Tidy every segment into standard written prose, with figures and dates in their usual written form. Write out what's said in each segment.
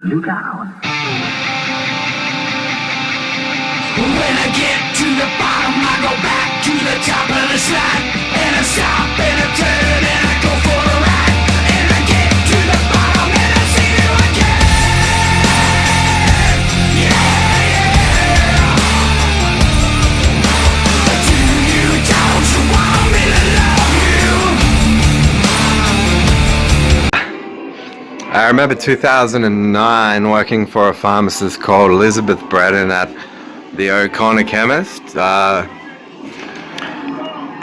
Look out. When I get to the bottom, I go back to the top of the slide. And I stop and I turn and I go for a ride. And I get to the bottom and I see you again. Yeah. Do you, don't you want me to love you? I remember 2009 working for a pharmacist called Elizabeth Bredin at the O'Connor Chemist,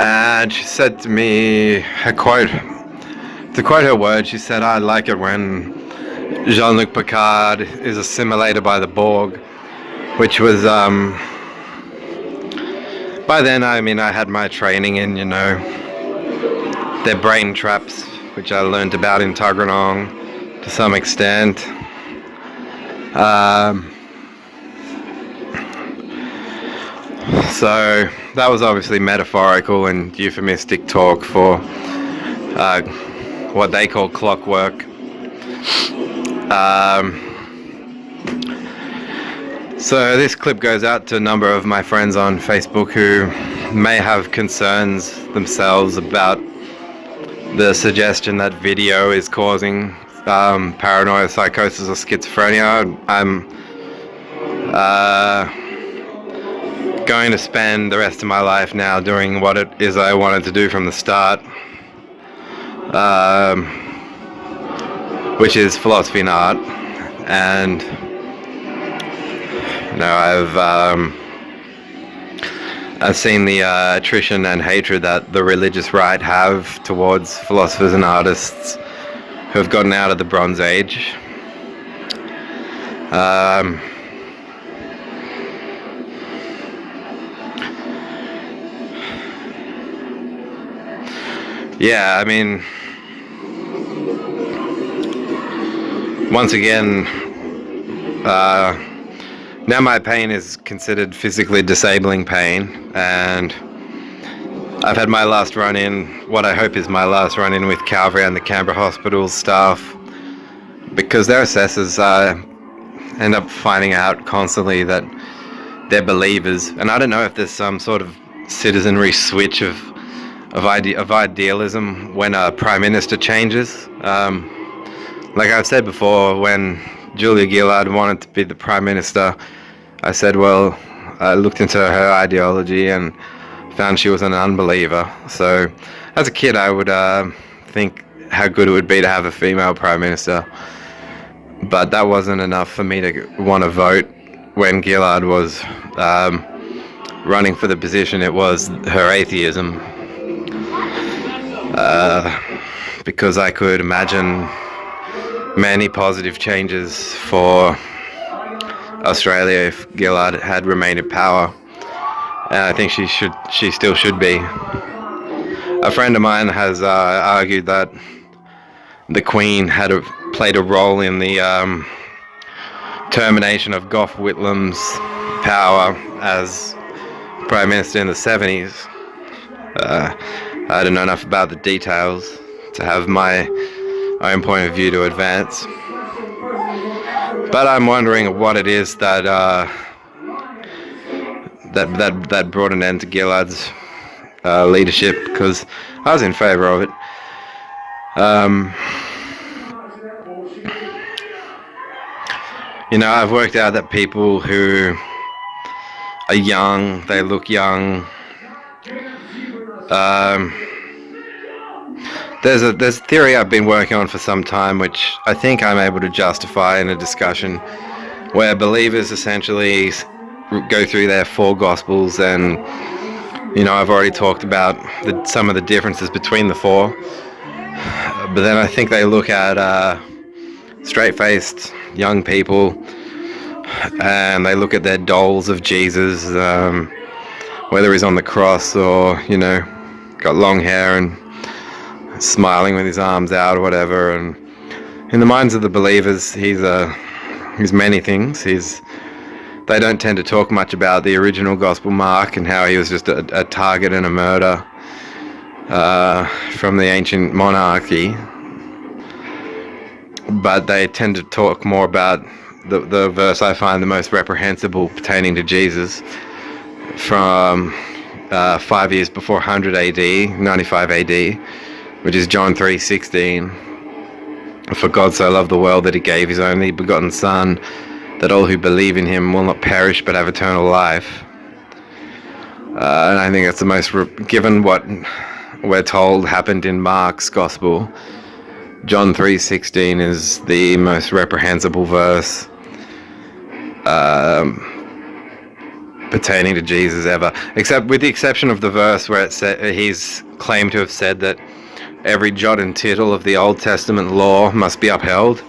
and she said to me, to quote her words, she said, "I like it when Jean-Luc Picard is assimilated by the Borg," which was, by then, I mean, I had my training in, their brain traps, which I learned about in Tuggeranong to some extent. So that was obviously metaphorical and euphemistic talk for what they call clockwork. So this clip goes out to a number of my friends on Facebook who may have concerns themselves about the suggestion that video is causing paranoia, psychosis, or schizophrenia. I'm going to spend the rest of my life now doing what it is I wanted to do from the start, which is philosophy and art. And I've seen the attrition and hatred that the religious right have towards philosophers and artists who have gotten out of the Bronze Age. Yeah, I mean, once again, now my pain is considered physically disabling pain, and I've had my last run-in, what I hope is my last run-in with Calvary and the Canberra Hospital staff, because their assessors end up finding out constantly that they're believers, and I don't know if there's some sort of citizenry switch of idealism when a prime minister changes. Like I've said before, when Julia Gillard wanted to be the prime minister, I said, well, I looked into her ideology and found she was an unbeliever. So as a kid, I would think how good it would be to have a female prime minister, but that wasn't enough for me to want to vote when Gillard was running for the position. It was her atheism. Because I could imagine many positive changes for Australia if Gillard had remained in power, and I think she still should be. A friend of mine has argued that the Queen had played a role in the termination of Gough Whitlam's power as Prime Minister in the 70s. I don't know enough about the details to have my own point of view to advance, but I'm wondering what it is that that brought an end to Gillard's leadership, because I was in favour of it. I've worked out that people who are young, they look young. There's a theory I've been working on for some time, which I think I'm able to justify in a discussion, where believers essentially go through their four gospels, and I've already talked about some of the differences between the four, but then I think they look at straight-faced young people and they look at their dolls of Jesus, whether he's on the cross or got long hair and smiling with his arms out or whatever, and in the minds of the believers he's many things. They don't tend to talk much about the original gospel Mark and how he was just a target and a murder from the ancient monarchy. but they tend to talk more about the verse I find the most reprehensible pertaining to Jesus from 5 years before 100 AD, 95 AD, which is John 3:16. For God so loved the world that he gave his only begotten Son, that all who believe in him will not perish but have eternal life. And I think that's the most, given what we're told happened in Mark's Gospel, John 3:16 is the most reprehensible verse pertaining to Jesus ever, except with the exception of the verse where it said he's claimed to have said that every jot and tittle of the Old Testament law must be upheld.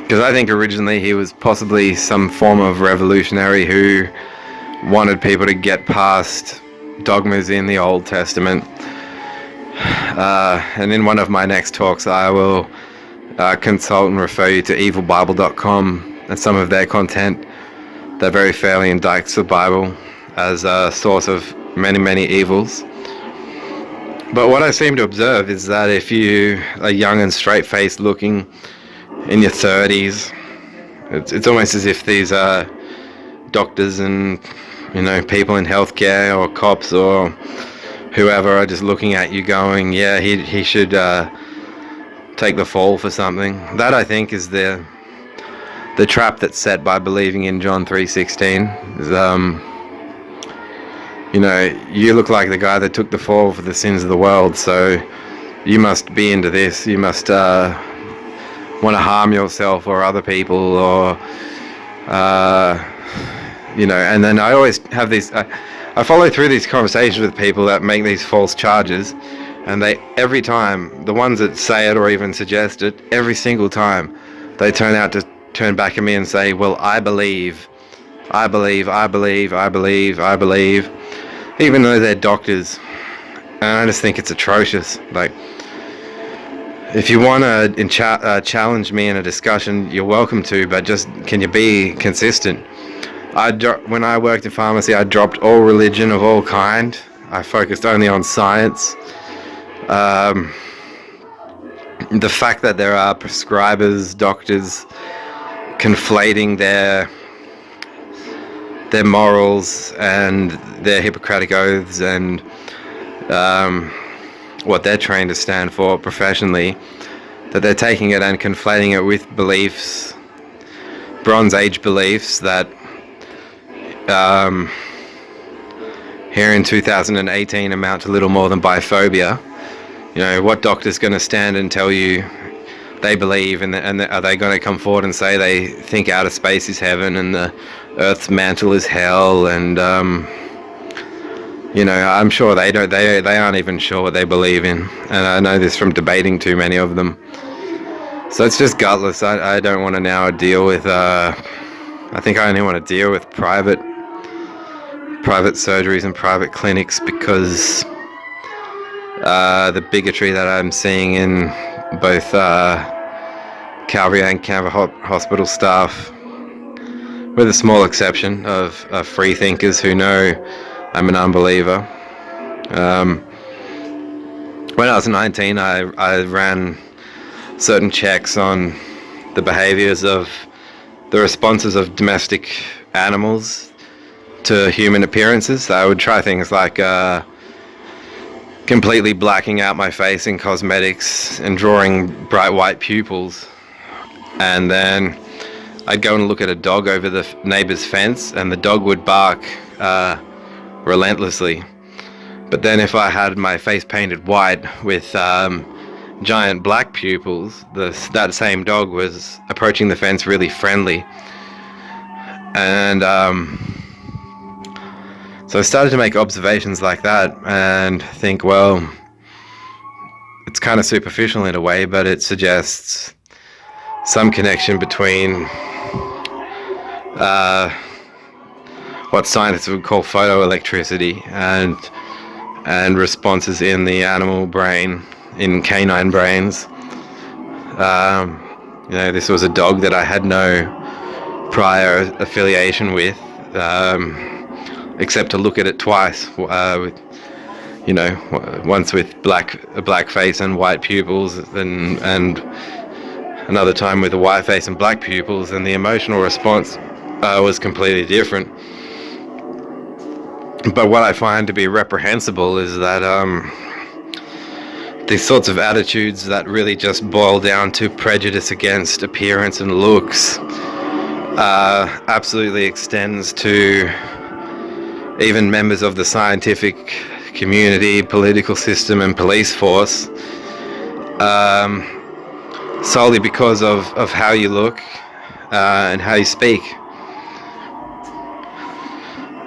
Because I think originally he was possibly some form of revolutionary who wanted people to get past dogmas in the Old Testament. And in one of my next talks, I will consult and refer you to evilbible.com and some of their content that very fairly indicts the Bible as a source of many, many evils. But what I seem to observe is that if you are young and straight-faced looking in your 30s, it's almost as if these doctors and people in healthcare or cops or whoever are just looking at you going, yeah, he should take the fall for something. That, I think, is the trap that's set by believing in John 3:16. You look like the guy that took the fall for the sins of the world, so you must be into this. You must want to harm yourself or other people, or and then I always have these, I follow through these conversations with people that make these false charges, and they, every time, the ones that say it or even suggest it, every single time, they turn back at me and say, well, I believe, even though they're doctors. And I just think it's atrocious. Like, if you want to challenge me in a discussion, you're welcome to, but just, can you be consistent? When I worked in pharmacy, I dropped all religion of all kind. I focused only on science. The fact that there are prescribers, doctors, conflating their morals and their Hippocratic oaths and what they're trained to stand for professionally, that they're taking it and conflating it with beliefs, Bronze Age beliefs that here in 2018 amount to little more than biphobia. What doctor's going to stand and tell you they believe, and are they going to come forward and say they think outer space is heaven and the Earth's mantle is hell? And I'm sure they don't. They aren't even sure what they believe in, and I know this from debating too many of them. So it's just gutless. I don't want to now deal with. I think I only want to deal with private surgeries and private clinics, because the bigotry that I'm seeing in both Calvary and Canberra hospital staff, with a small exception of free thinkers who know I'm an unbeliever. When I was 19, I ran certain checks on the behaviors of the responses of domestic animals to human appearances. I would try things like completely blacking out my face in cosmetics and drawing bright white pupils, and then I'd go and look at a dog over the neighbor's fence, and the dog would bark relentlessly. But then if I had my face painted white with giant black pupils, that same dog was approaching the fence really friendly. And so I started to make observations like that and think, well, it's kind of superficial in a way, but it suggests some connection between what scientists would call photoelectricity and responses in the animal brain, in canine brains. This was a dog that I had no prior affiliation with, except to look at it twice, once with a black face and white pupils, and another time with the white face and black pupils, and the emotional response was completely different. But what I find to be reprehensible is that these sorts of attitudes that really just boil down to prejudice against appearance and looks absolutely extends to even members of the scientific community, political system, and police force, solely because of how you look and how you speak.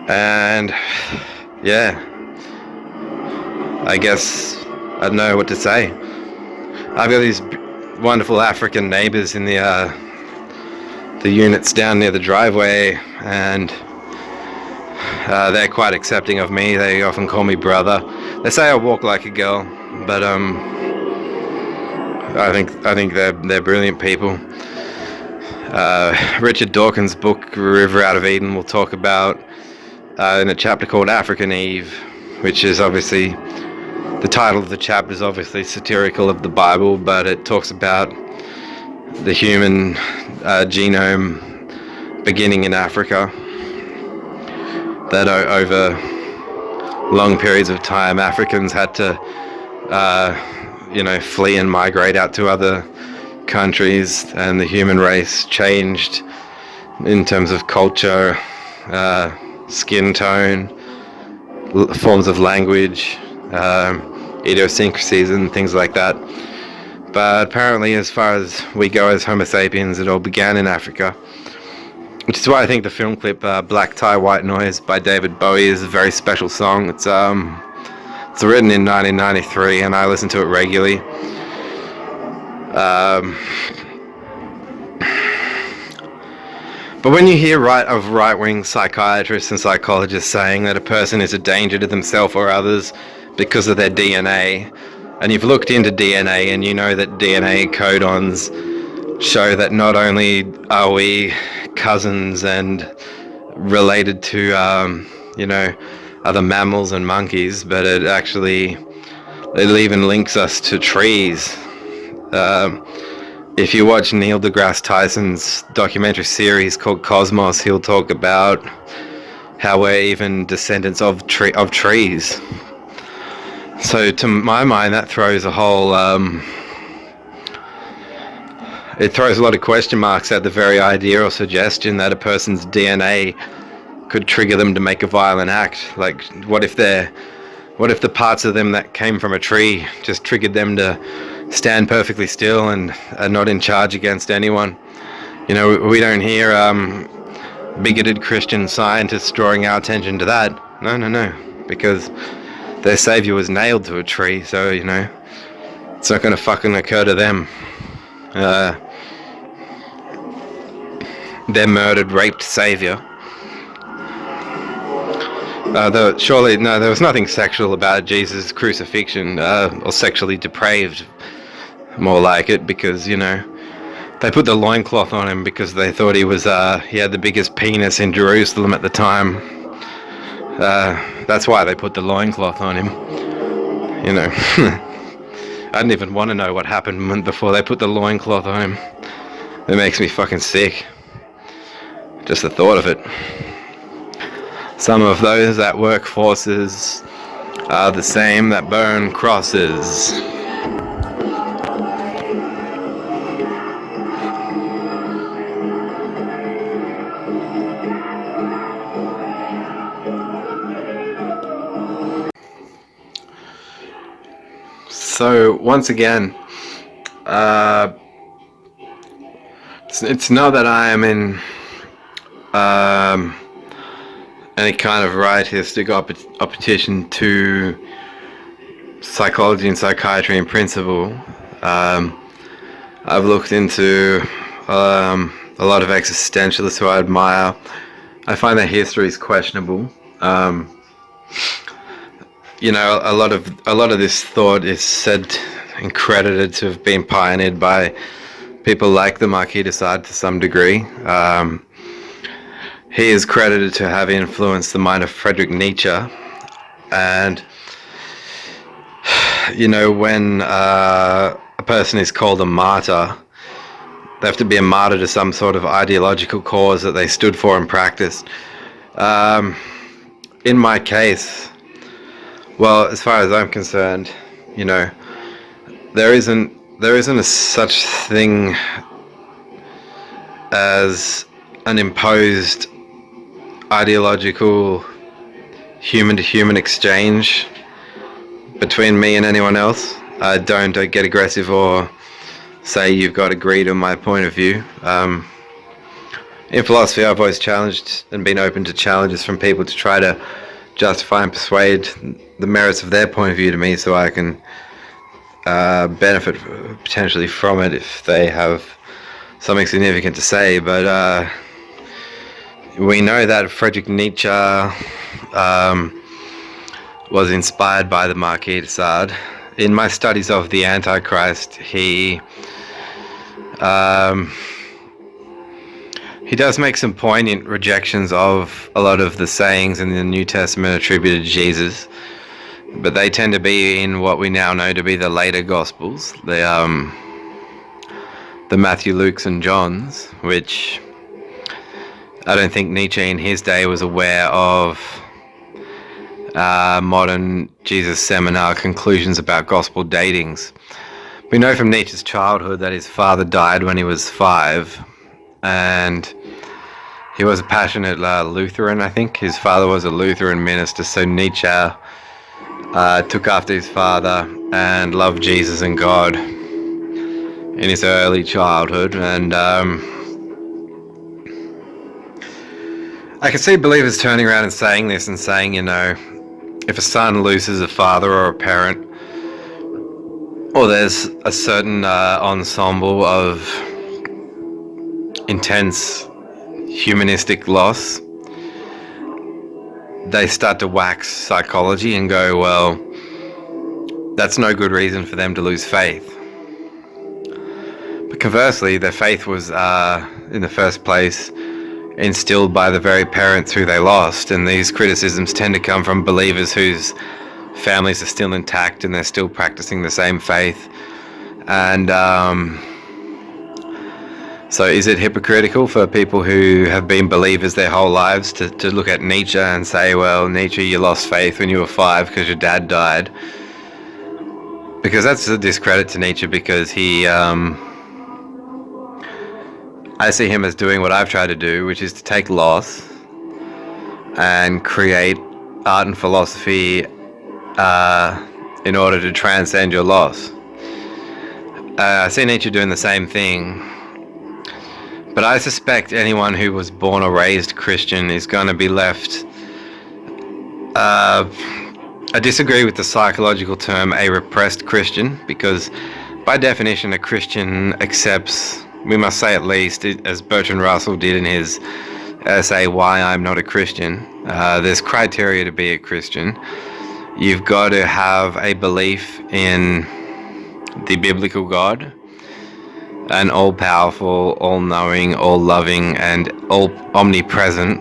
And yeah, I guess I don't know what to say. I've got these wonderful African neighbors in the units down near the driveway, and they're quite accepting of me. They often call me brother. They say I walk like a girl, but I think they're brilliant people. Richard Dawkins' book River Out of Eden will talk about in a chapter called African Eve, which is obviously, the title of the chapter is obviously satirical of the Bible, but it talks about the human genome beginning in Africa, that over long periods of time Africans had to flee and migrate out to other countries, and the human race changed in terms of culture, skin tone, forms of language, idiosyncrasies and things like that. But apparently, as far as we go as Homo sapiens, it all began in Africa, which is why I think the film clip Black Tie White Noise by David Bowie is a very special song. It's written in 1993 and I listen to it regularly. But when you hear right-wing psychiatrists and psychologists saying that a person is a danger to themselves or others because of their DNA, and you've looked into DNA and you know that DNA codons show that not only are we cousins and related to other mammals and monkeys, but it even links us to trees. If you watch Neil deGrasse Tyson's documentary series called Cosmos, he'll talk about how we're even descendants of trees. So to my mind, that throws a whole it throws a lot of question marks at the very idea or suggestion that a person's DNA could trigger them to make a violent act. Like, what if the parts of them that came from a tree just triggered them to stand perfectly still and are not in charge against anyone? You know, we don't hear bigoted Christian scientists drawing our attention to that. No, because their savior was nailed to a tree, so it's not going to fucking occur to them. Their murdered, raped savior. There was nothing sexual about Jesus' crucifixion, or sexually depraved, more like it, because they put the loincloth on him because they thought he had the biggest penis in Jerusalem at the time. That's why they put the loincloth on him. I didn't even want to know what happened before they put the loincloth on him. It makes me fucking sick, just the thought of it. Some of those that work forces are the same that burn crosses. So once again, it's not that I am in any kind of riotistic opposition to psychology and psychiatry in principle. I've looked into a lot of existentialists who I admire. I find their history is questionable. A lot of this thought is said and credited to have been pioneered by people like the Marquis de Sade to some degree. He is credited to have influenced the mind of Friedrich Nietzsche, and when a person is called a martyr, They have to be a martyr to some sort of ideological cause that they stood for and practiced. In my case, well, as far as I'm concerned, you know, there isn't a such thing as an imposed ideological human-to-human exchange between me and anyone else. Don't get aggressive or say you've got to agree to my point of view. In philosophy, I've always challenged and been open to challenges from people to try to justify and persuade the merits of their point of view to me, so I can benefit potentially from it if they have something significant to say. But we know that Friedrich Nietzsche was inspired by the Marquis de Sade. In my studies of the Antichrist, he does make some poignant rejections of a lot of the sayings in the New Testament attributed to Jesus, but they tend to be in what we now know to be the later Gospels, the Matthew, Luke's, and John's, which I don't think Nietzsche in his day was aware of modern Jesus seminar conclusions about gospel datings. We know from Nietzsche's childhood that his father died when he was 5, and he was a passionate Lutheran, I think. His father was a Lutheran minister, so Nietzsche took after his father and loved Jesus and God in his early childhood. And I can see believers turning around and saying this and saying, you know, if a son loses a father or a parent, or there's a certain ensemble of intense humanistic loss, they start to wax psychology and go, well, that's no good reason for them to lose faith. But conversely, their faith was, in the first place, instilled by the very parents who they lost, and these criticisms tend to come from believers whose families are still intact and they're still practicing the same faith. And so is it hypocritical for people who have been believers their whole lives to look at Nietzsche and say, well, Nietzsche, you lost faith when you were 5 because your dad died? Because that's a discredit to Nietzsche, because he I see him as doing what I've tried to do, which is to take loss and create art and philosophy in order to transcend your loss. I see Nietzsche doing the same thing, but I suspect anyone who was born or raised Christian is going to be left... I disagree with the psychological term a repressed Christian, because by definition a Christian accepts, we must say at least, as Bertrand Russell did in his essay Why I'm Not a Christian, there's criteria to be a Christian. You've got to have a belief in the biblical God, an all-powerful, all-knowing, all-loving, and all omnipresent,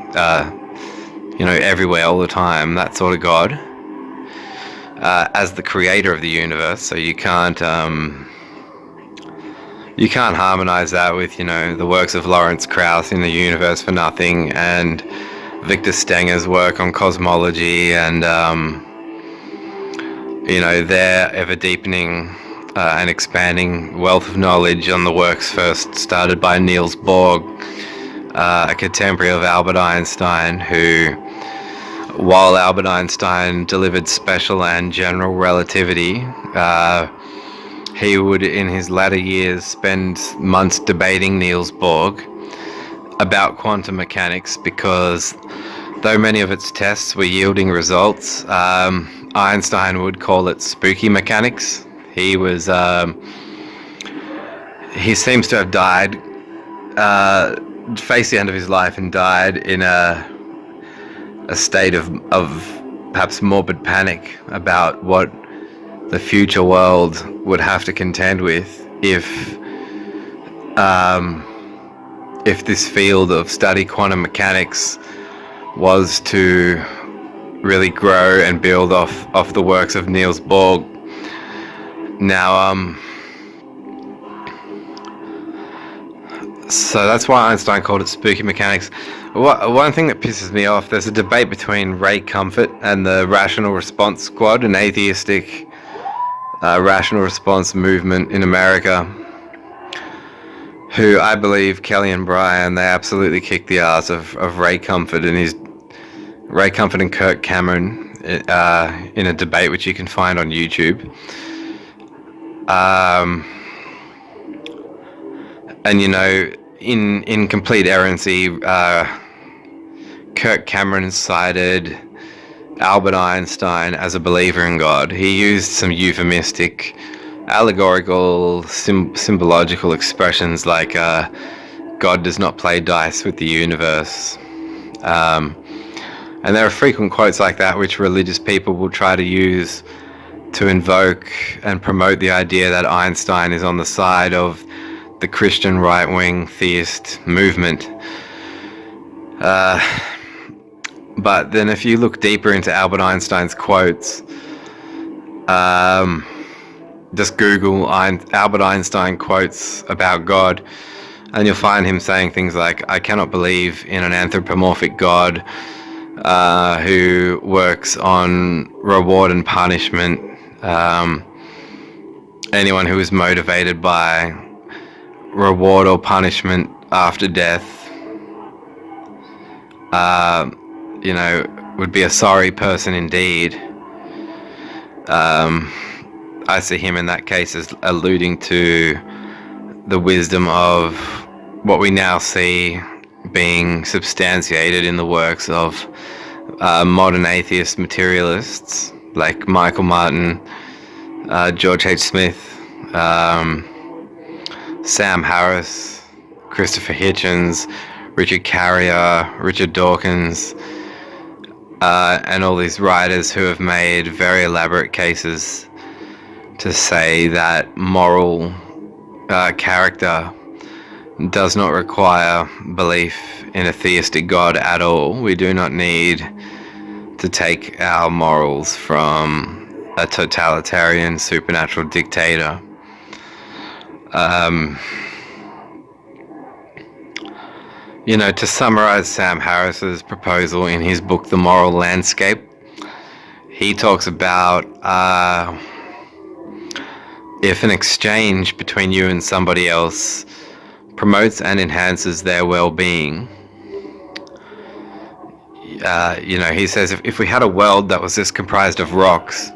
everywhere, all the time, that sort of God, as the creator of the universe. So you can't harmonize that with, the works of Lawrence Krauss in the universe for nothing, and Victor Stenger's work on cosmology, and their ever-deepening and expanding wealth of knowledge on the works first started by Niels Bohr, a contemporary of Albert Einstein, who, while Albert Einstein delivered special and general relativity, he would, in his latter years, spend months debating Niels Bohr about quantum mechanics, because though many of its tests were yielding results, Einstein would call it spooky mechanics. He seems to have died, faced the end of his life and died in a state of perhaps morbid panic about what the future world would have to contend with if this field of study, quantum mechanics, was to really grow and build off the works of Niels Bohr. Now, So that's why Einstein called it spooky mechanics. One thing that pisses me off, there's a debate between Ray Comfort and the Rational Response Squad, an atheistic rational response movement in America, who I believe Kelly and Brian, they absolutely kicked the ass of Ray Comfort and Kirk Cameron in a debate which you can find on YouTube. And you know, in complete errancy, Kirk Cameron cited Albert Einstein as a believer in God. He used some euphemistic, allegorical, symbological expressions like God does not play dice with the universe. And there are frequent quotes like that which religious people will try to use to invoke and promote the idea that Einstein is on the side of the Christian right-wing theist movement. But then if you look deeper into Albert Einstein's quotes, just Google Albert Einstein quotes about God, and you'll find him saying things like, I cannot believe in an anthropomorphic God who works on reward and punishment. Anyone who is motivated by reward or punishment after death, would be a sorry person indeed. I see him in that case as alluding to the wisdom of what we now see being substantiated in the works of modern atheist materialists like Michael Martin, George H. Smith, Sam Harris, Christopher Hitchens, Richard Carrier, Richard Dawkins, and all these writers who have made very elaborate cases to say that moral character does not require belief in a theistic God at all. We do not need to take our morals from a totalitarian supernatural dictator. To summarize Sam Harris's proposal in his book, The Moral Landscape, he talks about if an exchange between you and somebody else promotes and enhances their well-being, he says if we had a world that was just comprised of rocks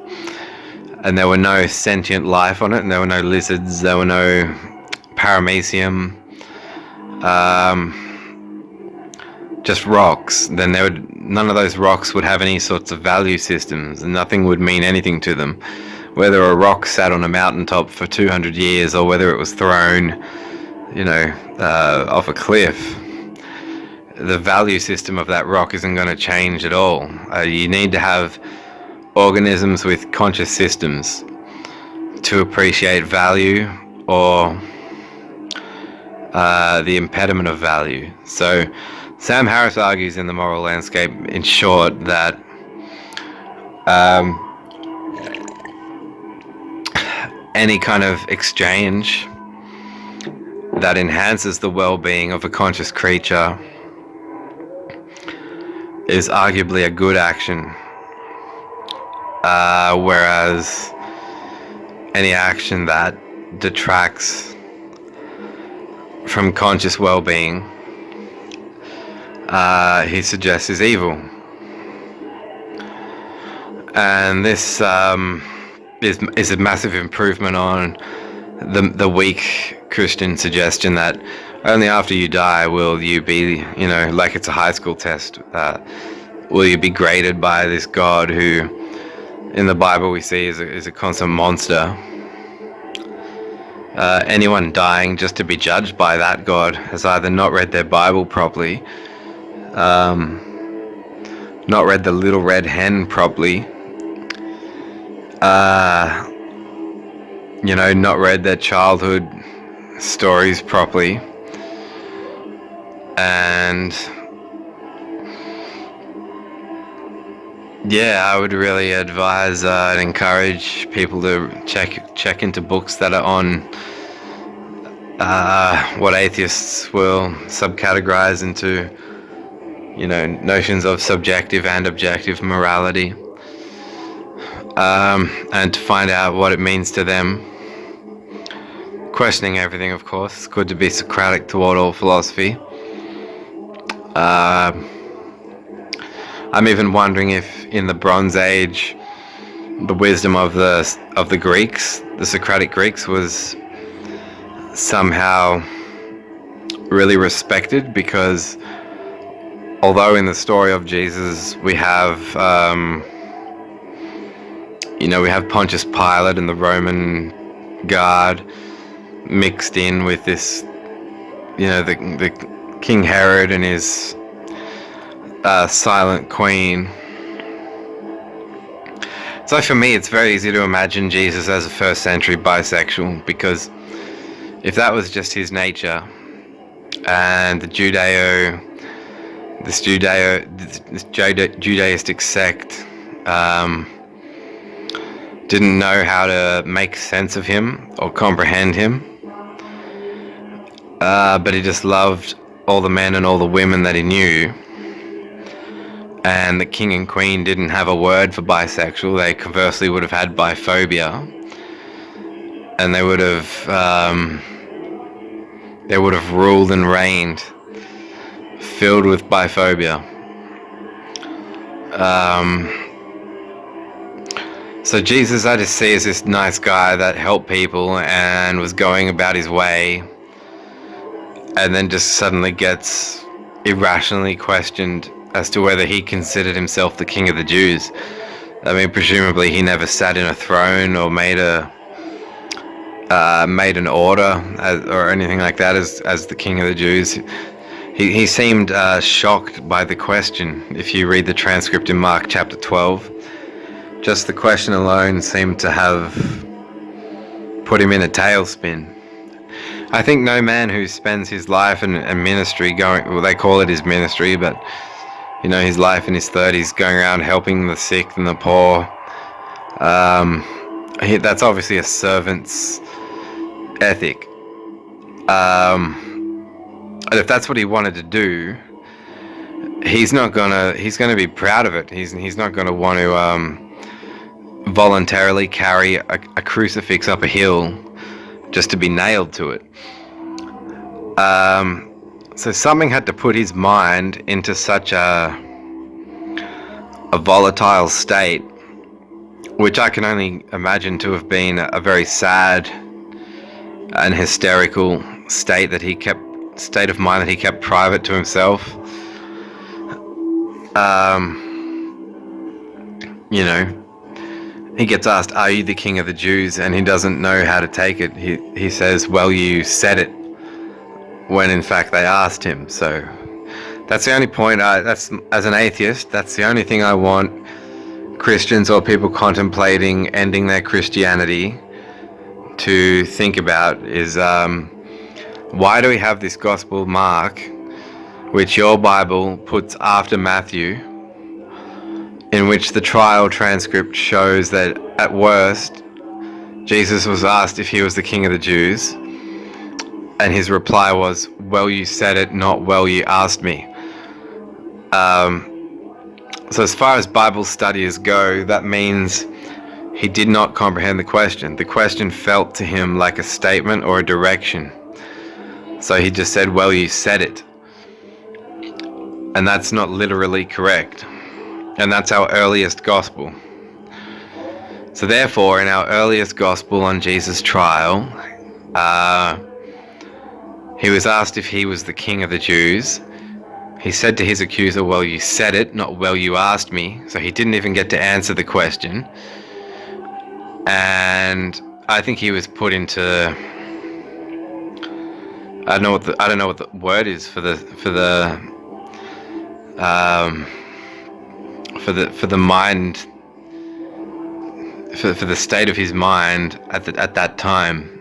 and there were no sentient life on it, and there were no lizards, there were no paramecium, just rocks, then none of those rocks would have any sorts of value systems, and nothing would mean anything to them. Whether a rock sat on a mountaintop for 200 years or whether it was thrown, off a cliff, the value system of that rock isn't going to change at all. You need to have organisms with conscious systems to appreciate value or the impediment of value. So Sam Harris argues in The Moral Landscape, in short, that any kind of exchange that enhances the well-being of a conscious creature is arguably a good action, whereas any action that detracts from conscious well-being, he suggests is evil. And this is a massive improvement on the weak Christian suggestion that only after you die will you be, like it's a high school test, will you be graded by this God who in the Bible we see is a constant monster. Anyone dying just to be judged by that God has either not read their Bible properly, not read the Little Red Hen properly, not read their childhood stories properly, and I would really advise and encourage people to check into books that are on what atheists will subcategorize into, notions of subjective and objective morality, and to find out what it means to them. Questioning everything, of course. It's good to be Socratic toward all philosophy. I'm even wondering if in the Bronze Age, the wisdom of the Greeks, the Socratic Greeks, was somehow really respected, because although in the story of Jesus we have we have Pontius Pilate and the Roman guard mixed in with this, the King Herod and his silent queen. So for me, it's very easy to imagine Jesus as a first century bisexual, because if that was just his nature, and the Judaistic sect didn't know how to make sense of him or comprehend him, but he just loved all the men and all the women that he knew, and the king and queen didn't have a word for bisexual. They conversely would have had biphobia, and they would have ruled and reigned, filled with biphobia. So Jesus, I just see as this nice guy that helped people and was going about his way, and then just suddenly gets irrationally questioned as to whether he considered himself the king of the Jews. I mean, presumably he never sat in a throne or made an order or anything like that as the king of the Jews. He seemed shocked by the question. If you read the transcript in Mark chapter 12, just the question alone seemed to have put him in a tailspin. I think no man who spends his life and ministry they call it his ministry, but his life in his 30s going around helping the sick and the poor, that's obviously a servant's ethic. And if that's what he wanted to do, he's gonna be proud of it. He's not gonna want to voluntarily carry a crucifix up a hill just to be nailed to it. So something had to put his mind into such a volatile state, which I can only imagine to have been a very sad and hysterical state of mind that he kept private to himself. He gets asked, "Are you the king of the Jews?" and he doesn't know how to take it. He says, "Well, you said it," when in fact they asked him. So that's the only point. That's, as an atheist, that's the only thing I want Christians or people contemplating ending their Christianity to think about is, why do we have this Gospel of Mark, which your Bible puts after Matthew, in which the trial transcript shows that at worst Jesus was asked if he was the king of the Jews, and his reply was, "Well, you said it, not well, you asked me." So as far as Bible studiers go, that means he did not comprehend the question. The question felt to him like a statement or a direction. So he just said, "Well, you said it." And that's not literally correct. And that's our earliest gospel. So therefore, in our earliest gospel on Jesus' trial, he was asked if he was the king of the Jews. He said to his accuser, "Well, you said it, not well, you asked me." So he didn't even get to answer the question. And I think he was put into, I don't know what the word is for the mind, for the state of his mind at that time.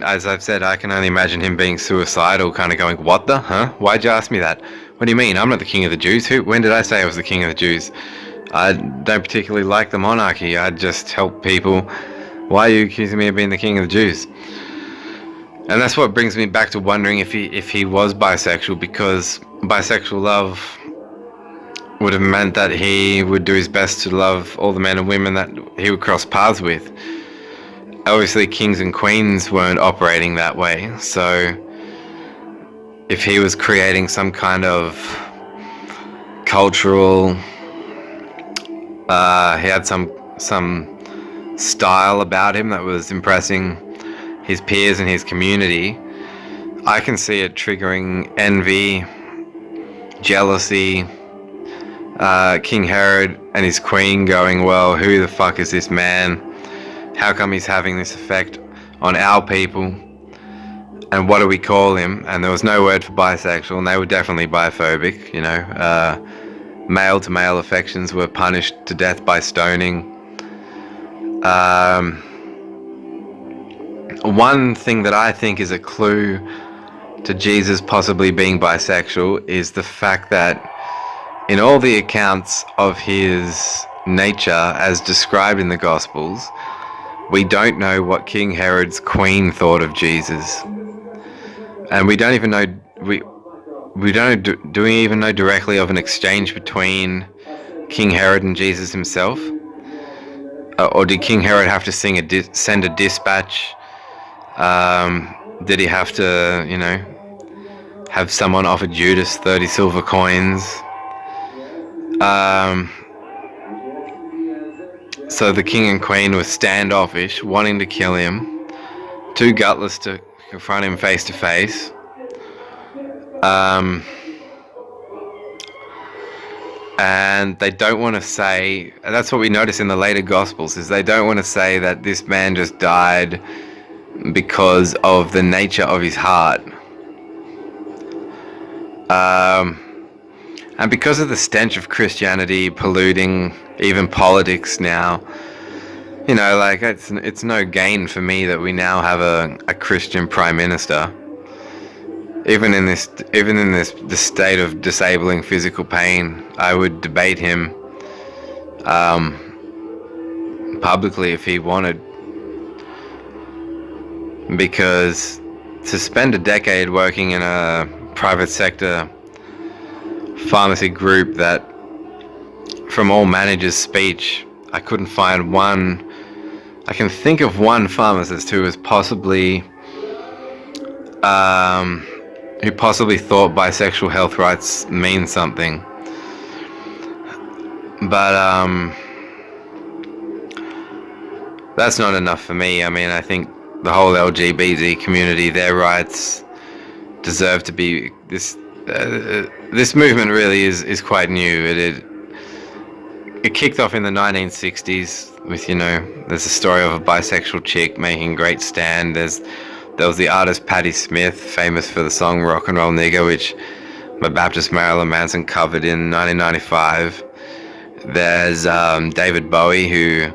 As I've said, I can only imagine him being suicidal, kind of going, "What the? Huh? Why'd you ask me that? What do you mean? I'm not the king of the Jews. When did I say I was the king of the Jews? I don't particularly like the monarchy. I just help people. Why are you accusing me of being the king of the Jews?" And that's what brings me back to wondering if he was bisexual, because bisexual love would have meant that he would do his best to love all the men and women that he would cross paths with. Obviously, kings and queens weren't operating that way, so if he was creating some kind of cultural, he had some style about him that was impressing his peers and his community, I can see it triggering envy, jealousy, King Herod and his queen going, well, who the fuck is this man? How come he's having this effect on our people? And what do we call him? And there was no word for bisexual, and they were definitely biphobic, you know. Male to male affections were punished to death by stoning. One thing that I think is a clue to Jesus possibly being bisexual is the fact that in all the accounts of his nature as described in the Gospels, we don't know what King Herod's queen thought of Jesus. And we don't even know, do we even know directly of an exchange between King Herod and Jesus himself? Or did King Herod have to send a dispatch? Did he have to, you know, have someone offer Judas 30 silver coins? So the king and queen were standoffish, wanting to kill him, too gutless to confront him face to face. And they don't want to say, and that's what we notice in the later Gospels, is they don't want to say that this man just died because of the nature of his heart. And because of the stench of Christianity polluting even politics now, you know, like it's no gain for me that we now have a Christian prime minister. Even in this state of disabling physical pain, I would debate him publicly if he wanted, because to spend a decade working in a private sector pharmacy group that, from all managers' speech, I couldn't find one. I can think of one pharmacist who was possibly thought bisexual health rights mean something. But that's not enough for me. I mean, I think the whole LGBT community, their rights deserve to be this. This movement really is quite new. It kicked off in the 1960s with, you know, there's a story of a bisexual chick making a great stand. There was the artist Patti Smith, famous for the song Rock and Roll Nigger, which my Baptist Marilyn Manson covered in 1995. There's David Bowie, who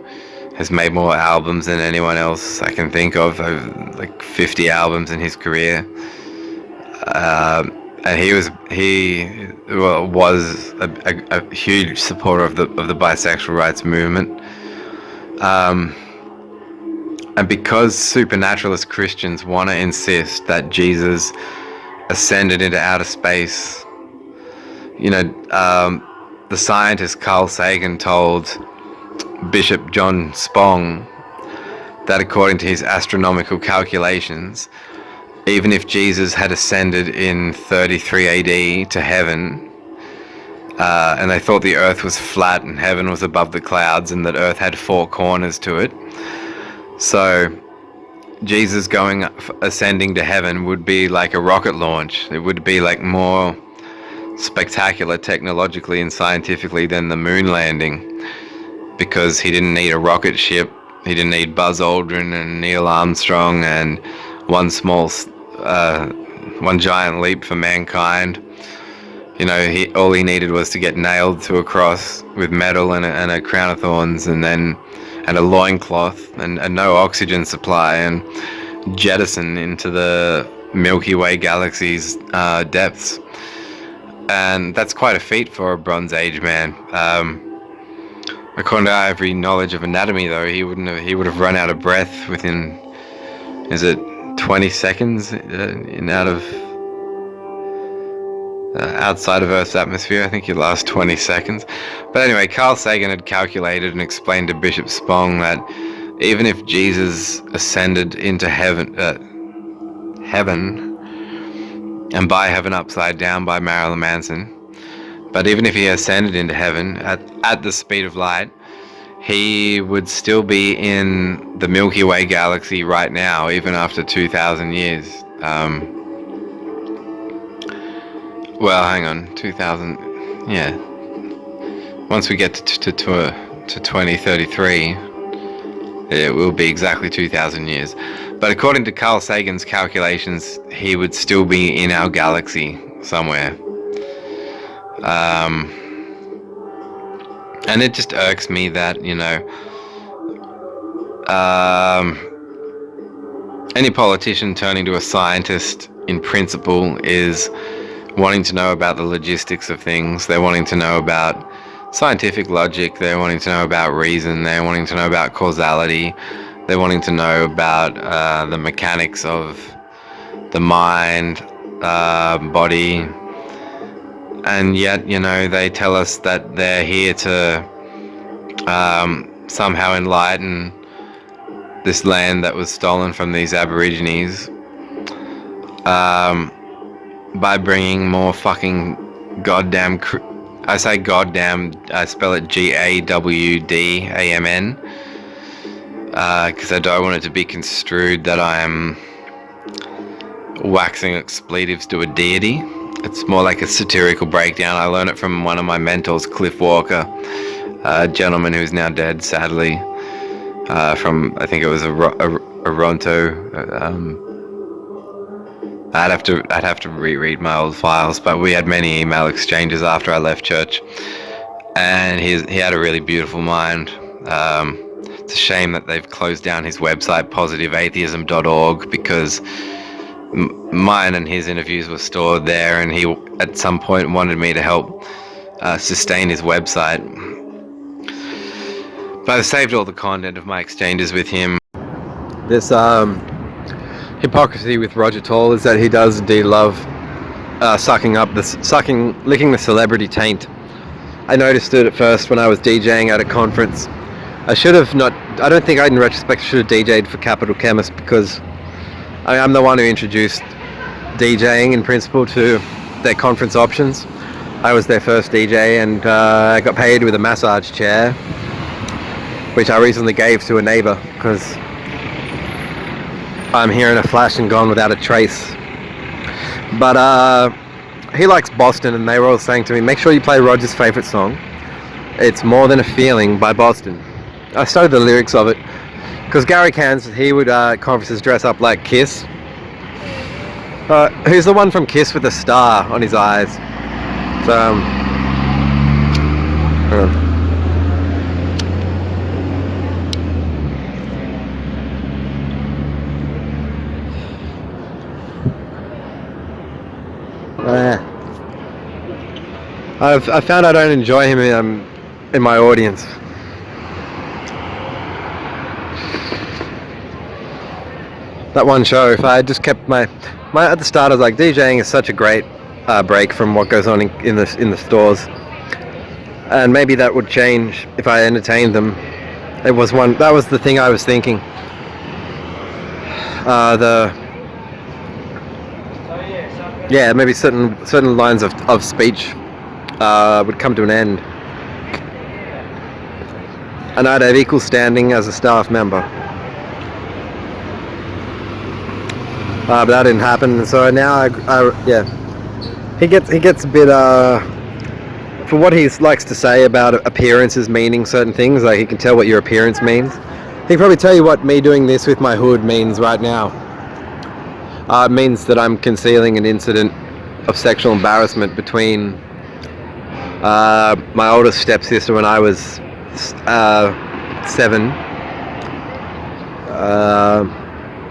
has made more albums than anyone else I can think of, like 50 albums in his career. And he was a huge supporter of the bisexual rights movement. And because supernaturalist Christians want to insist that Jesus ascended into outer space, you know, the scientist Carl Sagan told Bishop John Spong that according to his astronomical calculations, even if Jesus had ascended in 33 AD to heaven, and they thought the earth was flat and heaven was above the clouds and that earth had four corners to it, so Jesus ascending to heaven would be like a rocket launch. It would be like more spectacular technologically and scientifically than the moon landing, because he didn't need a rocket ship. He didn't need Buzz Aldrin and Neil Armstrong and one giant leap for mankind. You know, all he needed was to get nailed to a cross with metal and a crown of thorns, and a loincloth and no oxygen supply, and jettison into the Milky Way galaxy's depths. And that's quite a feat for a Bronze Age man. According to every knowledge of anatomy, though, he would have run out of breath within, 12 20 seconds outside of Earth's atmosphere. I think you last 20 seconds. But anyway, Carl Sagan had calculated and explained to Bishop Spong that even if Jesus ascended into heaven, and by heaven upside down by Marilyn Manson, but even if he ascended into heaven at the speed of light, he would still be in the Milky Way galaxy right now, even after 2,000 years. Well, hang on, 2,000, yeah. Once we get to 2033, it will be exactly 2,000 years. But according to Carl Sagan's calculations, he would still be in our galaxy somewhere. And it just irks me that, any politician turning to a scientist in principle is wanting to know about the logistics of things. They're wanting to know about scientific logic. They're wanting to know about reason. They're wanting to know about causality. They're wanting to know about the mechanics of the mind, body. And yet, they tell us that they're here to somehow enlighten this land that was stolen from these Aborigines by bringing more fucking goddamn... I say goddamn, I spell it GAWDAMN, because I don't want it to be construed that I am waxing expletives to a deity. It's more like a satirical breakdown. I learned it from one of my mentors, Cliff Walker, a gentleman who's now dead, sadly, from, I think it was Toronto. I'd have to reread my old files, but we had many email exchanges after I left church, and he had a really beautiful mind. It's a shame that they've closed down his website, positiveatheism.org, because mine and his interviews were stored there, and he at some point wanted me to help sustain his website. But I've saved all the content of my exchanges with him. This hypocrisy with Roger Tall is that he does indeed love licking the celebrity taint. I noticed it at first when I was DJing at a conference. I don't think I in retrospect should have DJ'd for Capital Chemist, because I'm the one who introduced DJing in principle to their conference options. I was their first DJ, and I got paid with a massage chair, which I recently gave to a neighbour because I'm here in a flash and gone without a trace. But he likes Boston, and they were all saying to me, make sure you play Roger's favourite song. It's More Than a Feeling by Boston. I studied the lyrics of it, because Gary Cans, he would conferences dress up like Kiss. Who's the one from Kiss with a star on his eyes? So, I found I don't enjoy him in my audience. That one show, if I had just kept my at the start I was like, DJing is such a great break from what goes on in the stores, and maybe that would change if I entertained them. That was the thing I was thinking. Maybe certain lines of speech would come to an end, and I'd have equal standing as a staff member. But that didn't happen, so now he gets a bit for what he likes to say about appearances meaning certain things. Like, he can tell what your appearance means. He can probably tell you what me doing this with my hood means right now. It means that I'm concealing an incident of sexual embarrassment between my oldest stepsister when I was 7.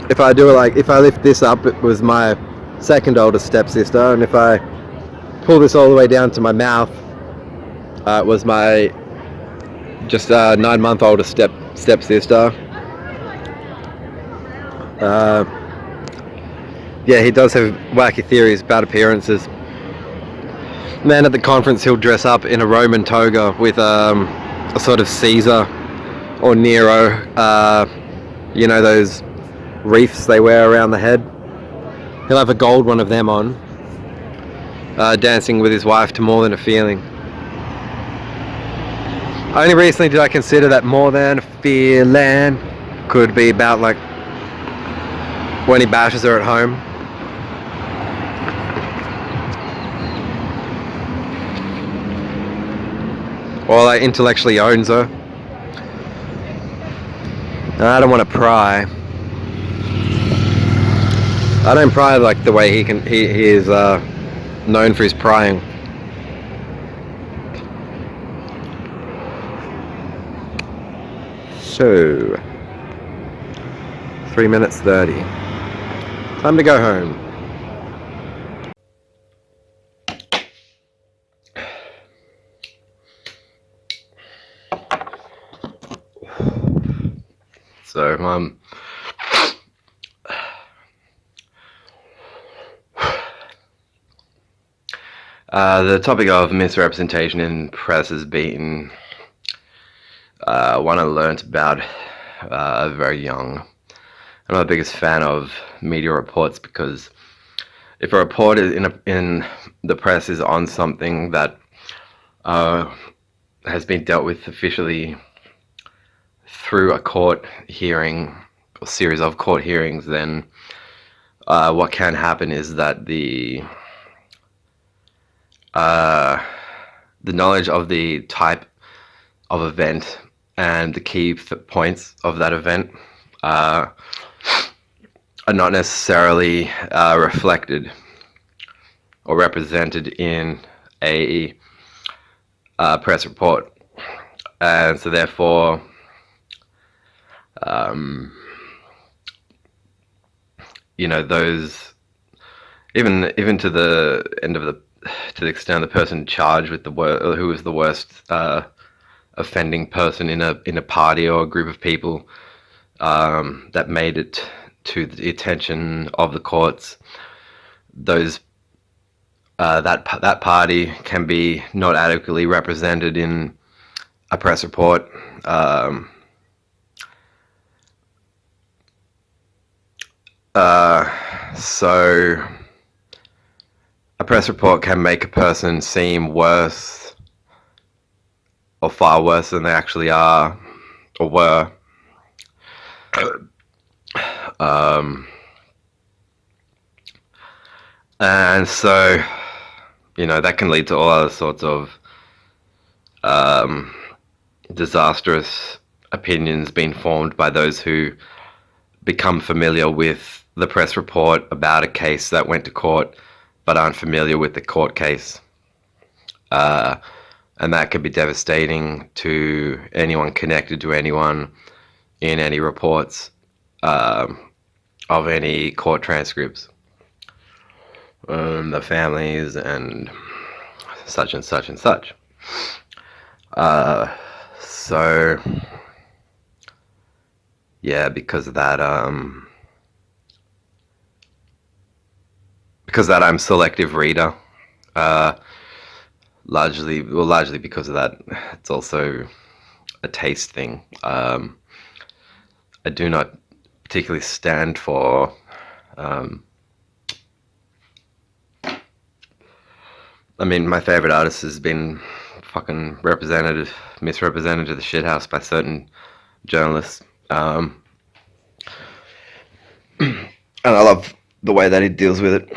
If I lift this up, it was my second oldest stepsister, and if I pull this all the way down to my mouth, it was my just 9-month oldest stepsister. yeah, he does have wacky theories about appearances. And then at the conference, he'll dress up in a Roman toga with a sort of Caesar or Nero, those wreaths they wear around the head. He'll have a gold one of them on, dancing with his wife to More Than a Feeling. Only recently did I consider that More Than a Feeling could be about like when he bashes her at home. Or like intellectually owns her. I don't want to pry. I don't pry like the way he is known for his prying. So 3 minutes 30. Time to go home. So the topic of misrepresentation in press has been one I learnt about very young. I'm not the biggest fan of media reports because if a report is in the press is on something that has been dealt with officially through a court hearing or series of court hearings, then what can happen is that the knowledge of the type of event and the key points of that event are not necessarily reflected or represented in a press report, and so therefore those even to the end of to the extent the person charged with who was the worst offending person in a party or a group of people that made it to the attention of the courts, those that party can be not adequately represented in a press report. So a press report can make a person seem worse or far worse than they actually are or were. And so, that can lead to all other sorts of disastrous opinions being formed by those who become familiar with the press report about a case that went to court but aren't familiar with the court case. And that could be devastating to anyone connected to anyone in any reports of any court transcripts. The families and such and such and such. So yeah, because of that I'm selective reader. Largely because of that. It's also a taste thing. I do not particularly stand for my favorite artist has been fucking misrepresented to the shithouse by certain journalists. And I love the way that he deals with it.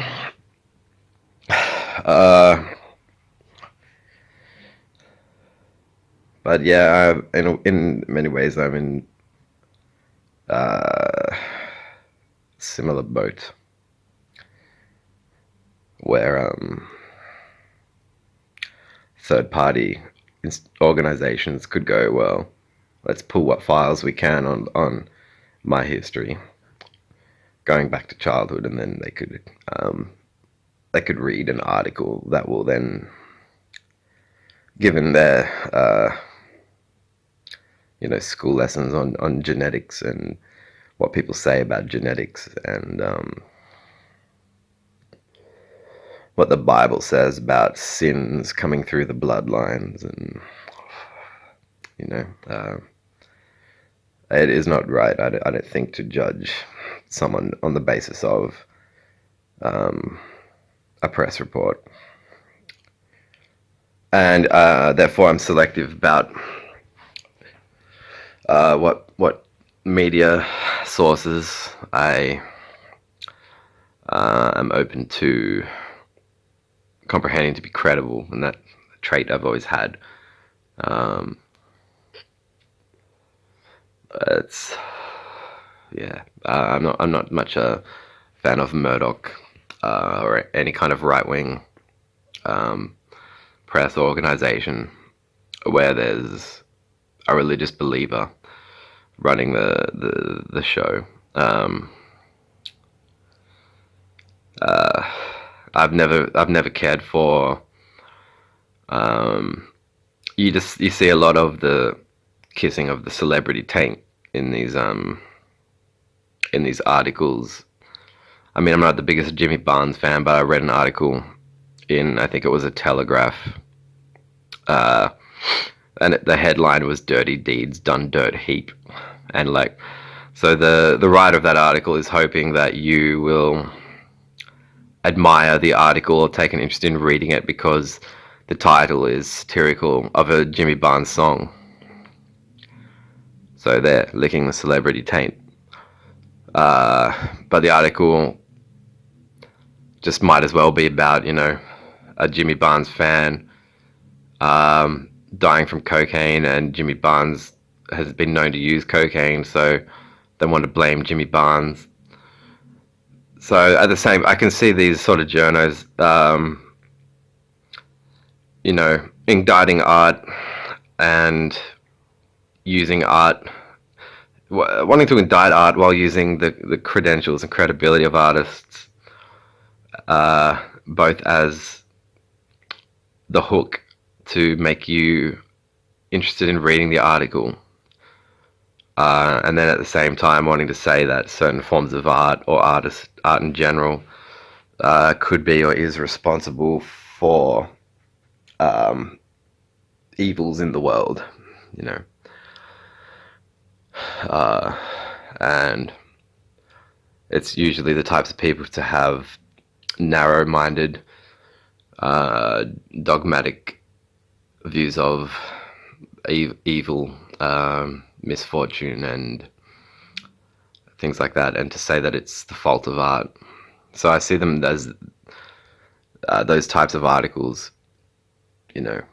But yeah, in many ways, I'm in similar boat where third-party organizations could go, well, let's pull what files we can on my history, going back to childhood, and then they could read an article that will then, given their school lessons on genetics and what people say about genetics and what the Bible says about sins coming through the bloodlines, and it is not right. I don't think to judge someone on the basis of a press report, and therefore I'm selective about what media sources I am open to comprehending to be credible, and that trait I've always had. I'm not much a fan of Murdoch or any kind of right-wing press organization where there's a religious believer running the show. I've never cared for. You see a lot of the kissing of the celebrity taint in these articles. I mean, I'm not the biggest Jimmy Barnes fan, but I read an article in, I think it was a Telegraph, and the headline was "Dirty Deeds Done Dirt Heap," and so the writer of that article is hoping that you will admire the article or take an interest in reading it because the title is satirical of a Jimmy Barnes song. So they're licking the celebrity taint. But the article just might as well be about, a Jimmy Barnes fan dying from cocaine, and Jimmy Barnes has been known to use cocaine, so they want to blame Jimmy Barnes. So I can see these sort of journos, indicting art and using art, wanting to indict art while using the credentials and credibility of artists, both as the hook to make you interested in reading the article, and then at the same time wanting to say that certain forms of art or art in general could be or is responsible for evils in the world, and it's usually the types of people to have narrow-minded, dogmatic views of evil, misfortune, and things like that, and to say that it's the fault of art. So I see them as those types of articles,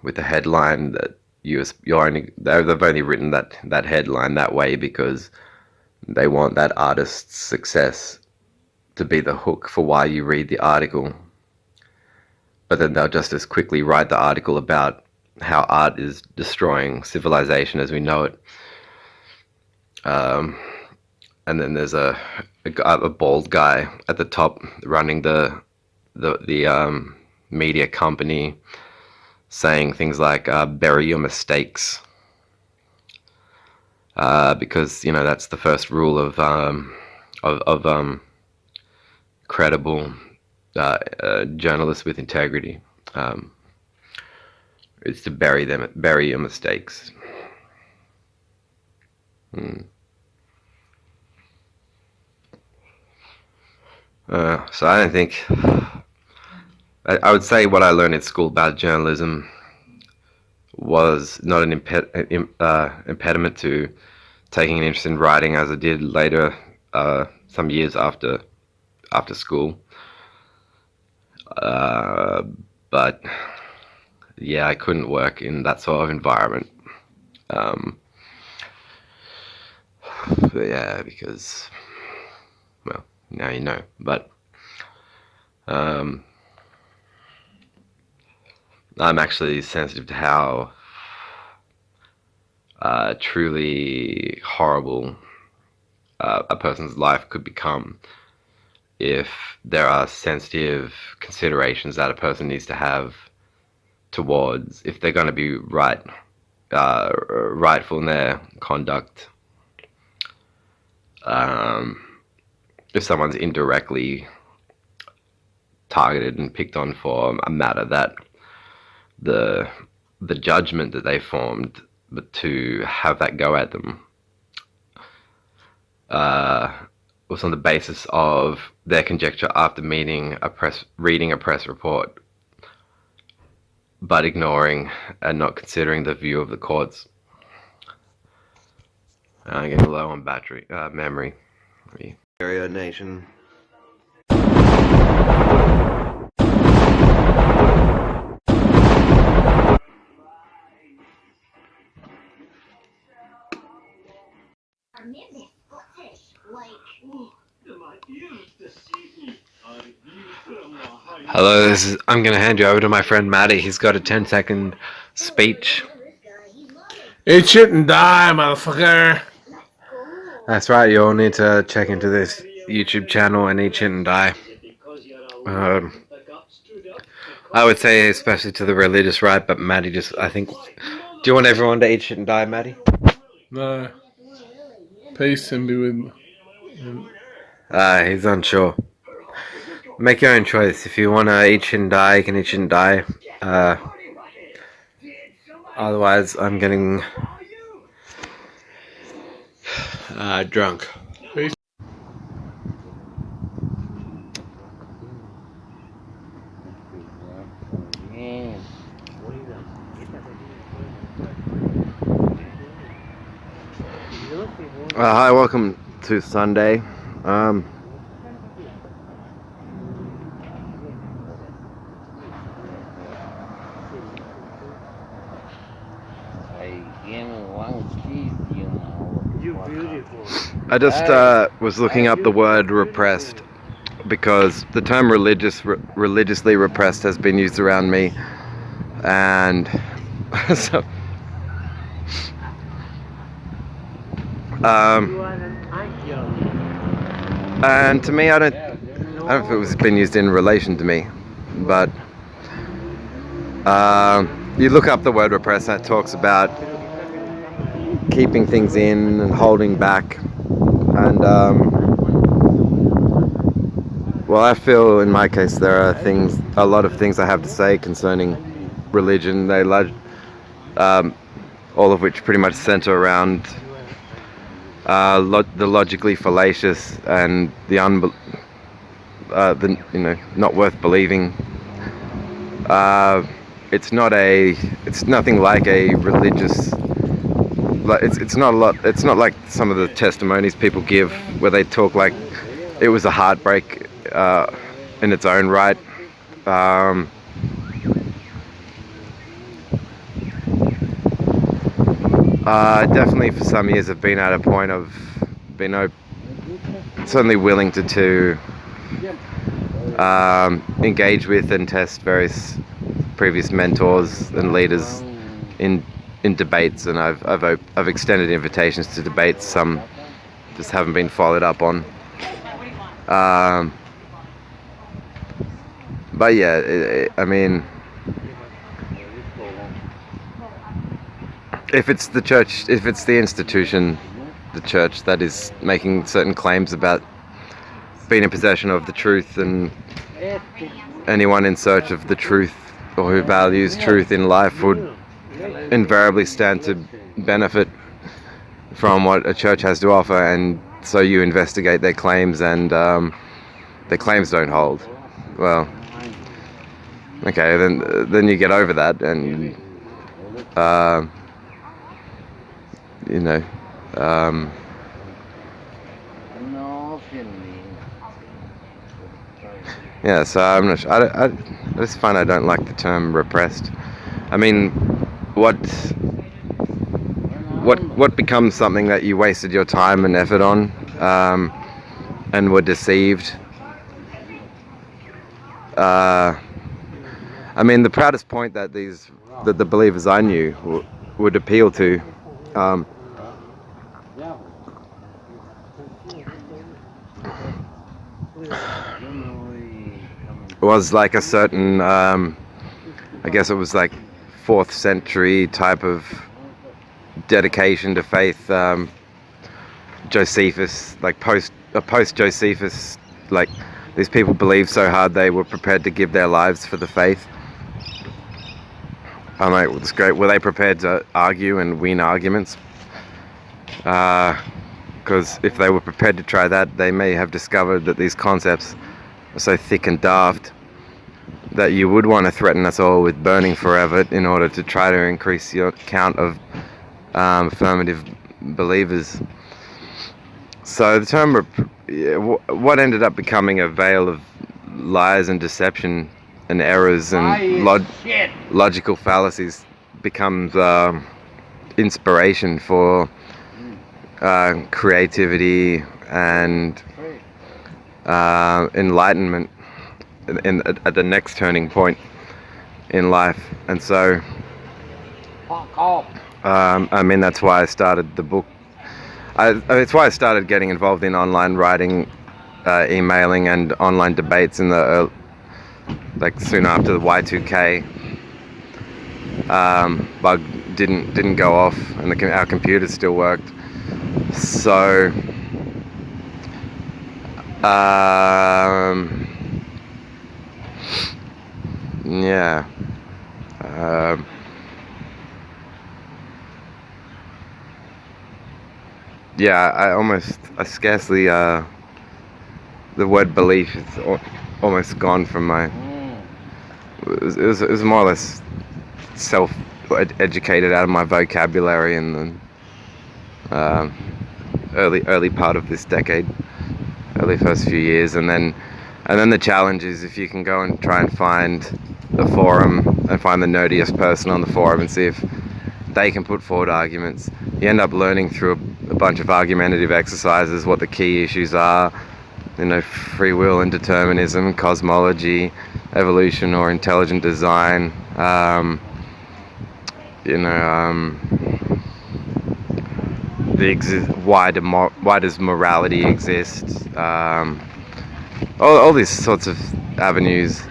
with the headline that they've only written that headline that way because they want that artist's success to be the hook for why you read the article. But then they'll just as quickly write the article about how art is destroying civilization as we know it. And then there's a bald guy at the top running the media company, saying things like "bury your mistakes," because that's the first rule of credible journalists with integrity. It's to bury your mistakes. So I don't think. I would say what I learned in school about journalism was not an impediment to taking an interest in writing, as I did later, some years after school. But yeah, I couldn't work in that sort of environment. Yeah, because, well, now you know. But I'm actually sensitive to how truly horrible a person's life could become if there are sensitive considerations that a person needs to have towards if they're going to be rightful in their conduct. If someone's indirectly targeted and picked on for a matter that the judgment that they formed, but to have that go at them was on the basis of their conjecture after reading a press report, but ignoring and not considering the view of the courts. I'm getting low on memory. Area Nation. Hello, I'm going to hand you over to my friend Matty. He's got a 10-second speech. Eat shit and die, motherfucker. That's right, you all need to check into this YouTube channel and eat shit and die. I would say especially to the religious right, but Matty I think... Do you want everyone to eat shit and die, Matty? No. Peace and be with... He's unsure. Make your own choice. If you want to eat shit and die, you can eat shit and die. Otherwise, I'm getting drunk. Peace. Hi, welcome to Sunday. I just was looking up the word repressed because the term religiously repressed has been used around me, and so and to me, I don't know if it was been used in relation to me, but you look up the word repressed and it talks about keeping things in and holding back, and well, I feel in my case there are a lot of things I have to say concerning religion. All of which pretty much center around the logically fallacious and the not worth believing. It's nothing like a religious. It's not like some of the testimonies people give where they talk like it was a heartbreak in its own right. Definitely for some years I've been at a point of being certainly willing to engage with and test various previous mentors and leaders in debates, and I've extended invitations to debates. Some just haven't been followed up on. But yeah, I mean, if it's the church, if it's the institution, the church, that is making certain claims about being in possession of the truth, and anyone in search of the truth or who values truth in life would invariably stand to benefit from what a church has to offer, and so you investigate their claims, and their claims don't hold. Well, okay, then you get over that, and yeah, so I'm not sure. I just find I don't like the term repressed. I mean, what becomes something that you wasted your time and effort on, and were deceived? I mean, the proudest point that the believers I knew would appeal to was like a certain, I guess it was like 4th century type of dedication to faith, Josephus, like post Josephus, like these people believed so hard they were prepared to give their lives for the faith. I'm like, well, it's great. Were they prepared to argue and win arguments? Because if they were prepared to try that, they may have discovered that these concepts are so thick and daft that you would want to threaten us all with burning forever in order to try to increase your count of affirmative believers. So the term, what ended up becoming a veil of lies and deception and errors and logical fallacies, becomes inspiration for creativity and enlightenment at the next turning point in life. And so I mean, that's why I started the book. It's why I started getting involved in online writing, emailing and online debates in the like soon after the Y2K bug didn't go off, and our computers still worked. So yeah. I scarcely, the word belief is almost gone from my, it was more or less self-educated out of my vocabulary in the early part of this decade, early first few years, and then the challenge is if you can go and try and find a forum and find the nerdiest person on the forum and see if they can put forward arguments. You end up learning through a bunch of argumentative exercises what the key issues are, free will and determinism, cosmology, evolution or intelligent design, why does morality exist, all these sorts of avenues.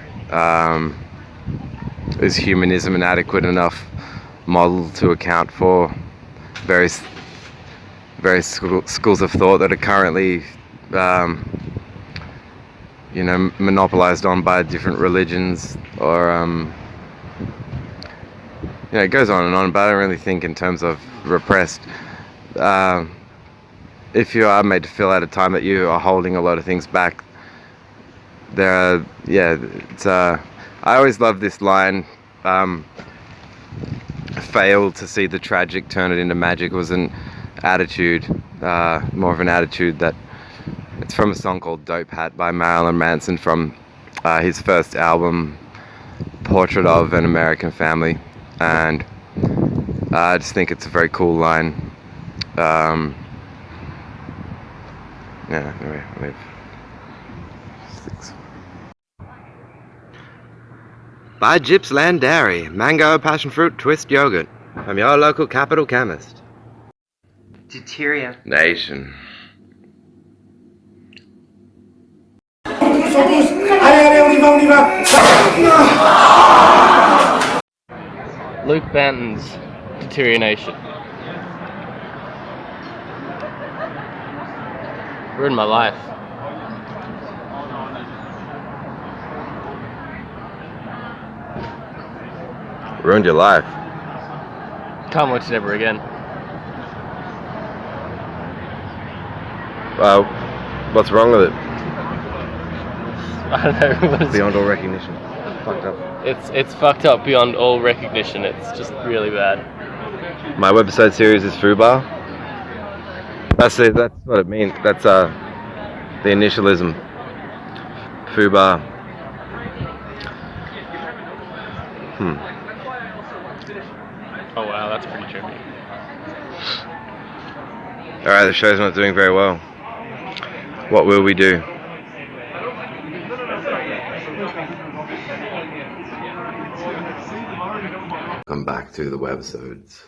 Is humanism an adequate enough model to account for various schools of thought that are currently monopolized on by different religions, or it goes on and on, but I don't really think in terms of repressed. If you are made to feel at a time that you are holding a lot of things back, I always love this line, fail to see the tragic, turn it into magic, was an attitude, more of an attitude that, it's from a song called Dope Hat by Marilyn Manson from his first album, Portrait of an American Family, and I just think it's a very cool line. Anyway, Buy Gippsland Dairy, mango, passion fruit, twist yogurt from your local capital chemist. Deuteria. Nation. Luke Banton's Deterioration. Ruined my life. Ruined your life. Can't watch it ever again. What's wrong with it? I don't know. Beyond all recognition. Fucked up. It's fucked up beyond all recognition. It's just really bad. My webisode series is Fubar. That's it. That's what it means. That's the initialism. Fubar. Oh wow, that's pretty trippy. Alright, the show's not doing very well. What will we do? Come back to the webisodes.